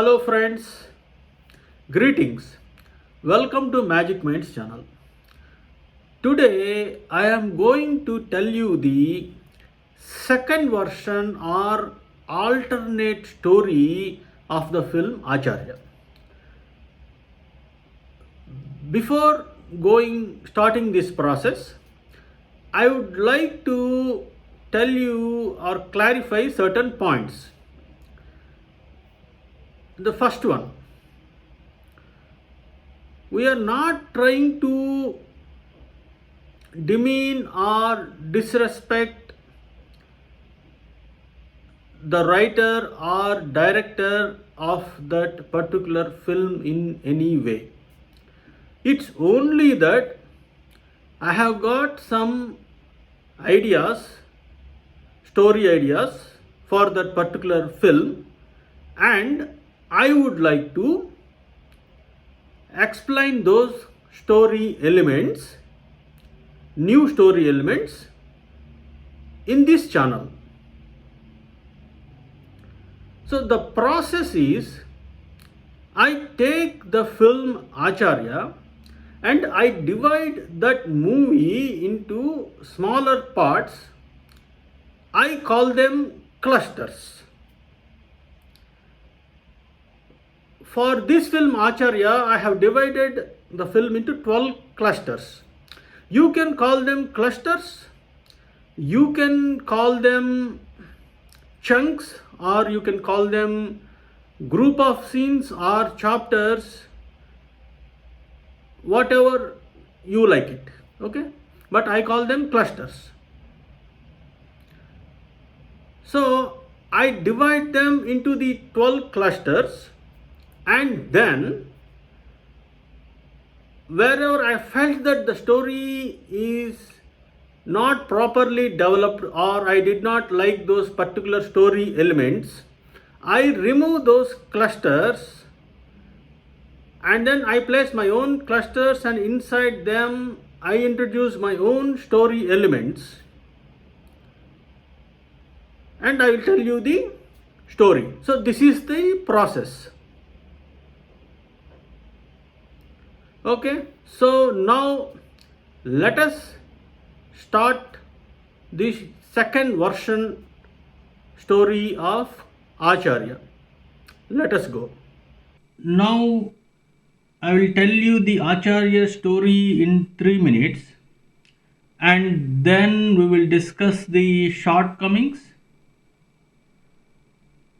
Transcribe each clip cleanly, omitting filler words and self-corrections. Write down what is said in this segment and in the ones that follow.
Hello friends, greetings. Welcome to Magic Minds channel. Today I am going to tell you the second version or alternate story of the film Acharya. Before starting this process, I would like to tell you or clarify certain points. The first one, we are not trying to demean or disrespect the writer or director of that particular film in any way. It's only that I have got some ideas, story ideas for that particular film, and I would like to explain those story elements, new story elements in this channel. So the process is, I take the film Acharya and I divide that movie into smaller parts. I call them clusters. For this film Acharya, I have divided the film into 12 clusters. You can call them clusters, you can call them chunks, or you can call them group of scenes or chapters, whatever you like it, okay? But I call them clusters. So I divide them into the 12 clusters, and then wherever I felt that the story is not properly developed or I did not like those particular story elements, I remove those clusters and then I place my own clusters, and inside them I introduce my own story elements, and I will tell you the story. So this is the process. Okay, so now let us start this second version story of Acharya. Let us go. Now I will tell you the Acharya story in 3 minutes, and then we will discuss the shortcomings.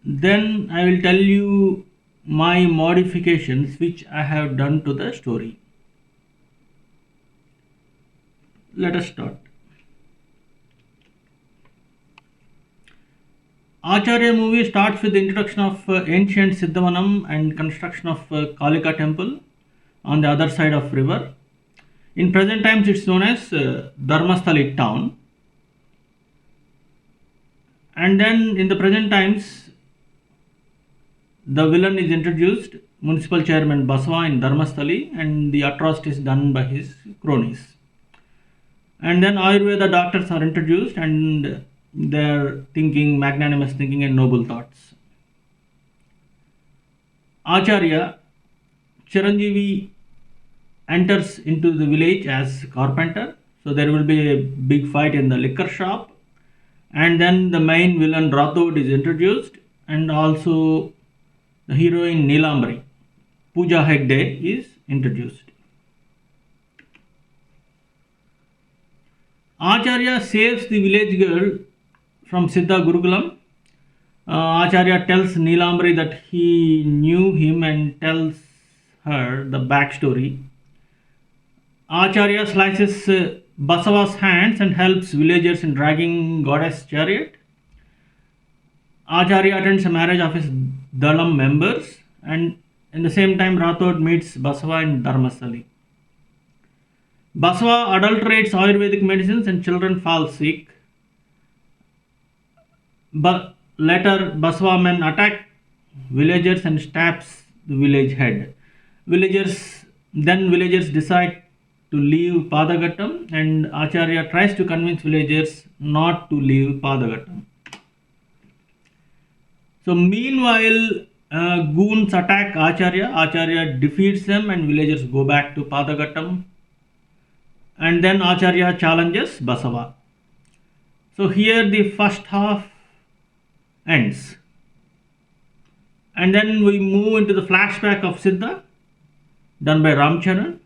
Then I will tell you my modifications which I have done to the story. Let us start. Acharya movie starts with the introduction of ancient Siddhavanam and construction of Kalika temple on the other side of river. In present times it's known as Dharmasthali town. And then in the present times the villain is introduced, municipal chairman Basava in Dharmasthali, and the atrocities done by his cronies. And then Ayurveda doctors are introduced, and their thinking, magnanimous thinking and noble thoughts. Acharya, Chiranjeevi enters into the village as carpenter. So there will be a big fight in the liquor shop, and then the main villain Rathod is introduced, and also the heroine Neelambari, Pooja Hegde, is introduced. Acharya saves the village girl from Siddha Gurukulam. Acharya tells Neelambari that he knew him and tells her the backstory. Acharya slices Basava's hands and helps villagers in dragging goddess chariot. Acharya attends a marriage of his Dalam members, and in the same time Rathod meets Basava in Dharmasthali. Basava adulterates Ayurvedic medicines and children fall sick. But later Basava men attack villagers and stabs the village head. Villagers decide to leave Padagattam, and Acharya tries to convince villagers not to leave Padagattam. So meanwhile, Goons attack Acharya. Acharya defeats them and villagers go back to Padagattam. And then Acharya challenges Basava. So here the first half ends. And then we move into the flashback of Siddha, done by Ramcharan.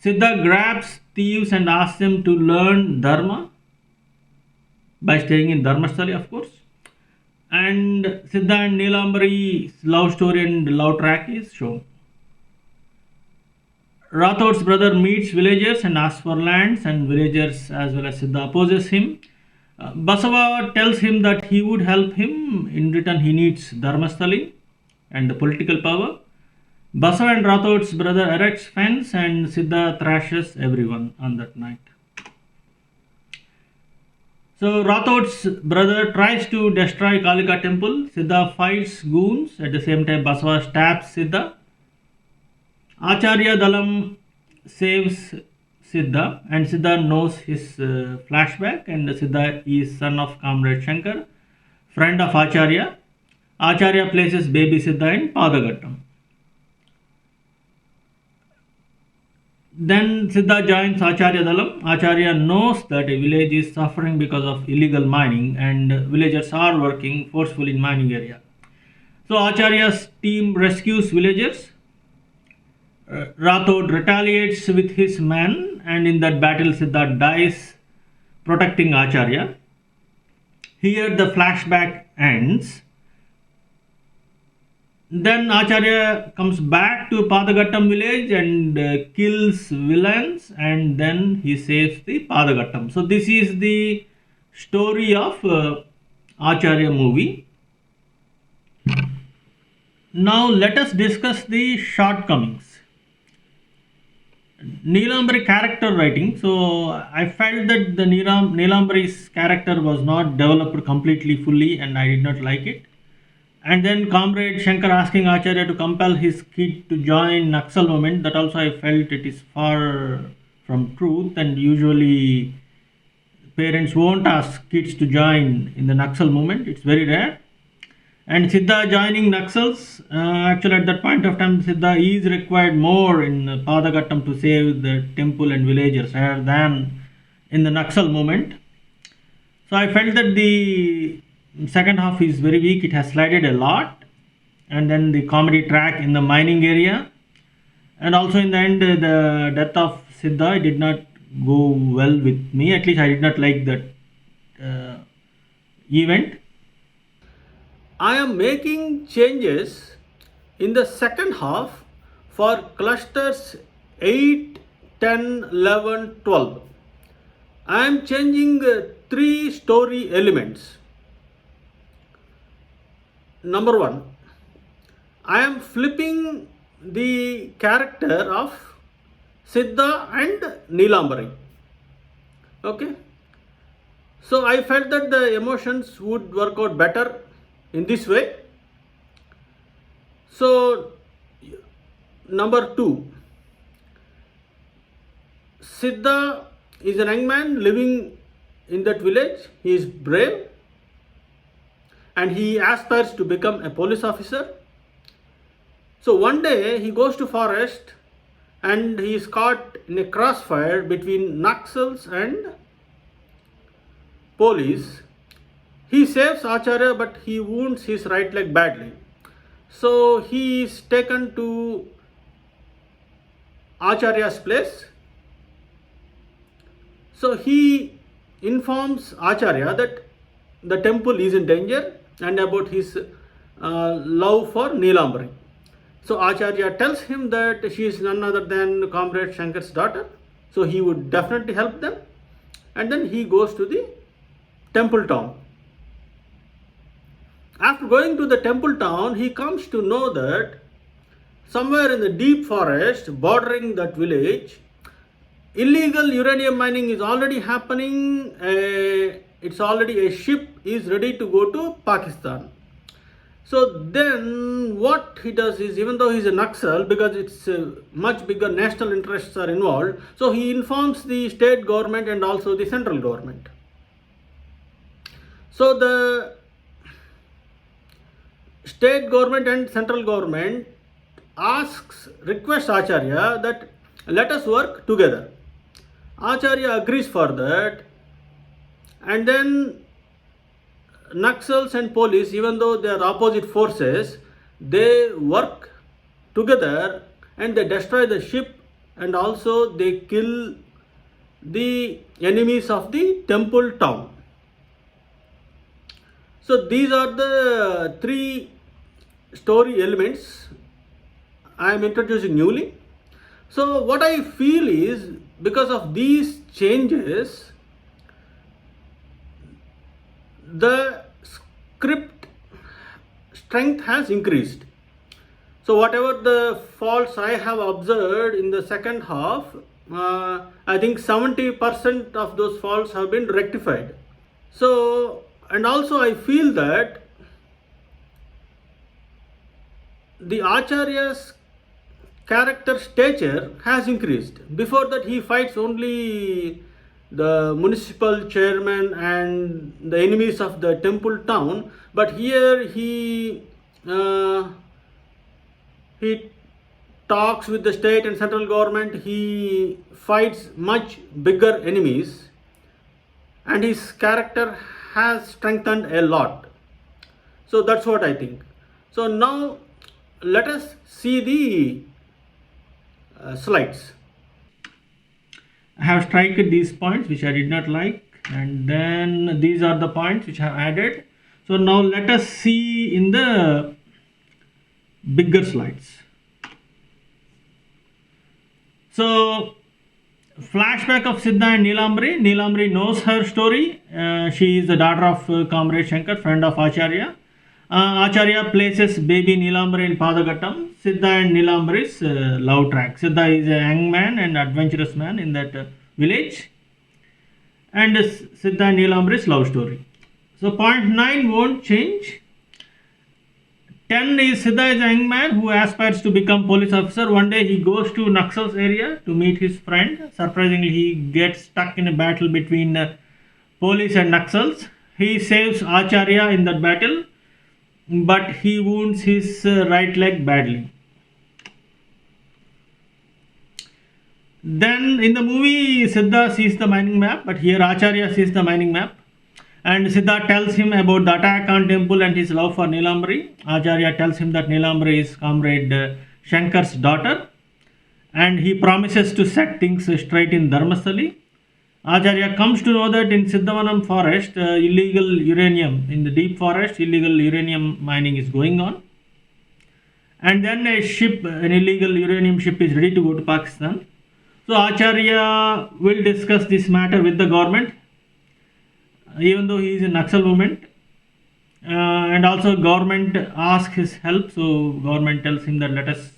Siddha grabs thieves and asks them to learn Dharma by staying in Dharmastali, of course. And Siddha and Neelambari's love story and love track is shown. Rathod's brother meets villagers and asks for lands, and villagers as well as Siddha opposes him. Basava tells him that he would help him. In return, he needs Dharmastali and the political power. Basava and Rathod's brother erects fence, and Siddha thrashes everyone on that night. So Rathod's brother tries to destroy Kalika temple. Siddha fights goons. At the same time, Basava stabs Siddha. Acharya Dalam saves Siddha, and Siddha knows his flashback, and Siddha is son of Comrade Shankar, friend of Acharya. Acharya places baby Siddha in Padagattam. Then Siddha joins Acharya Dalam. Acharya knows that a village is suffering because of illegal mining, and villagers are working forcefully in mining area. So Acharya's team rescues villagers. Rathod retaliates with his men, and in that battle Siddha dies protecting Acharya. Here the flashback ends. Then Acharya comes back to Padagattam village and kills villains, and then he saves the Padagattam. So this is the story of Acharya movie. Now let us discuss the shortcomings. Neelambari character writing. So I felt that the Neelambari's character was not developed completely fully, and I did not like it. And then Comrade Shankar asking Acharya to compel his kid to join Naxal movement, that also I felt it is far from truth, and usually parents won't ask kids to join in the Naxal movement. It's very rare. And Siddha joining Naxals, actually at that point of time Siddha is required more in Padagattam to save the temple and villagers rather than in the Naxal movement. So I felt that the second half is very weak. It has slided a lot, and then the comedy track in the mining area, and also in the end the death of Siddha did not go well with me. At least I did not like that event. I am making changes in the second half for clusters 8, 10, 11, 12. I am changing 3 story elements. Number 1, I am flipping the character of Siddha and Neelambari. Okay. So I felt that the emotions would work out better in this way. So number 2, Siddha is a young man living in that village. He is brave and he aspires to become a police officer. So one day he goes to forest and he is caught in a crossfire between Naxals and police. He saves Acharya, but he wounds his right leg badly. So he is taken to Acharya's place. So he informs Acharya that the temple is in danger and about his love for Neelambari. So Acharya tells him that she is none other than Comrade Shankar's daughter. So he would definitely help them. And then he goes to the temple town. After going to the temple town, he comes to know that somewhere in the deep forest bordering that village, illegal uranium mining is already happening. It's already a ship is ready to go to Pakistan. So then what he does is, even though he's a Naxal, because it's much bigger national interests are involved, so he informs the state government and also the central government. So the state government and central government request Acharya that let us work together. Acharya agrees for that, and then Naxals and police, even though they are opposite forces, they work together and they destroy the ship, and also they kill the enemies of the temple town. So these are the three story elements I am introducing newly. So what I feel is, because of these changes, the script strength has increased. So whatever the faults I have observed in the second half, I think 70% of those faults have been rectified. So, and also I feel that the Acharya's character stature has increased. Before that, he fights only the municipal chairman and the enemies of the temple town, but here he talks with the state and central government. He fights much bigger enemies, and his character has strengthened a lot. So that's what I think. So now let us see the slides. I have struck these points which I did not like, and then these are the points which I have added. So now let us see in the bigger slides. So flashback of Siddha and Neelambari. Neelambari knows her story. She is the daughter of Comrade Shankar, friend of Acharya. Acharya places baby Neelambari in Padagattam. Siddha and Neelambari's love track. Siddha is a young man and adventurous man in that village. And Siddha and Neelambari's love story. So point 9 won't change. 10 is Siddha is a young man who aspires to become police officer. One day he goes to Naxal's area to meet his friend. Surprisingly, he gets stuck in a battle between police and Naxals. He saves Acharya in that battle, but he wounds his right leg badly. Then in the movie, Siddha sees the mining map, but here Acharya sees the mining map. And Siddha tells him about the attack on temple and his love for Neelambari. Acharya tells him that Neelambari is Comrade Shankar's daughter, and he promises to set things straight in Dharmasthali. Acharya comes to know that in Siddhavanam forest, illegal uranium, in the deep forest, illegal uranium mining is going on. And then a ship, an illegal uranium ship, is ready to go to Pakistan. So Acharya will discuss this matter with the government, even though he is in Naxal movement, and also government asks his help. So government tells him that let us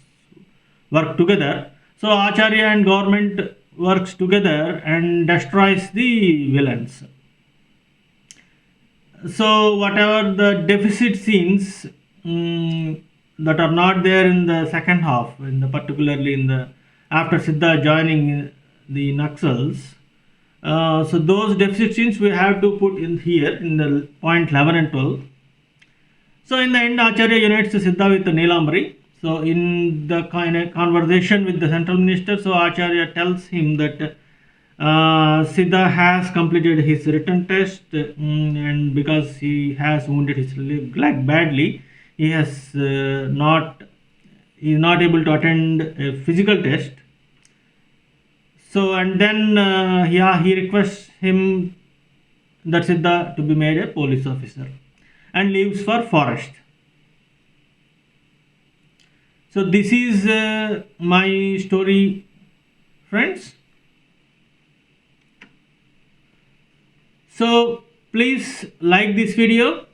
work together. So Acharya and government works together and destroys the villains. So whatever the deficit scenes that are not there in the second half, particularly in the after Siddha joining the Naxals, so those deficit scenes we have to put in here in the point 11 and 12. So in the end, Acharya unites Siddha with Neelambari. So in the kind of conversation with the central minister, so Acharya tells him that Siddha has completed his written test, and because he has wounded his leg badly, he is not able to attend a physical test. So and then he requests him that Siddha to be made a police officer, and leaves for forest. So this is my story, friends. So please like this video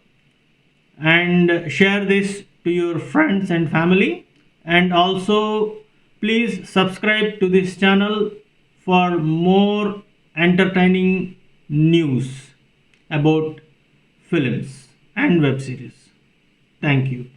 and share this to your friends and family, and also please subscribe to this channel for more entertaining news about films and web series. Thank you.